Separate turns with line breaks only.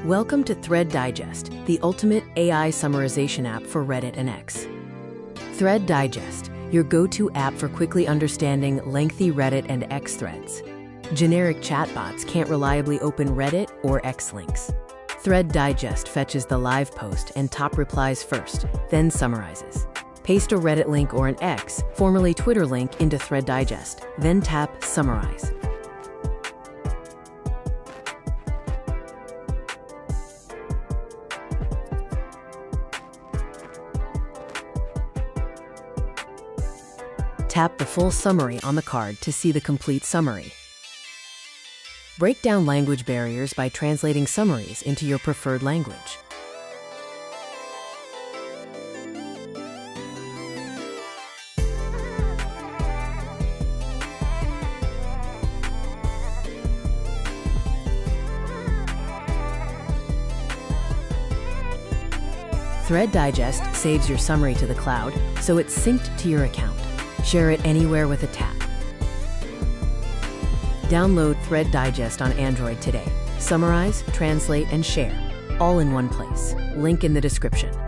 Welcome to ThreadDigest, the ultimate AI summarization app for Reddit and X. ThreadDigest, your go-to app for quickly understanding lengthy Reddit and X threads. Generic chatbots can't reliably open Reddit or X links. ThreadDigest fetches the live post and top replies first, then summarizes. Paste a Reddit link or an X, formerly Twitter link, into ThreadDigest, then tap Summarize. Tap the full summary on the card to see the complete summary. Break down language barriers by translating summaries into your preferred language. ThreadDigest saves your summary to the cloud, so it's synced to your account. Share it anywhere with a tap. Download ThreadDigest on Android today. Summarize, translate, and share, all in one place. Link in the description.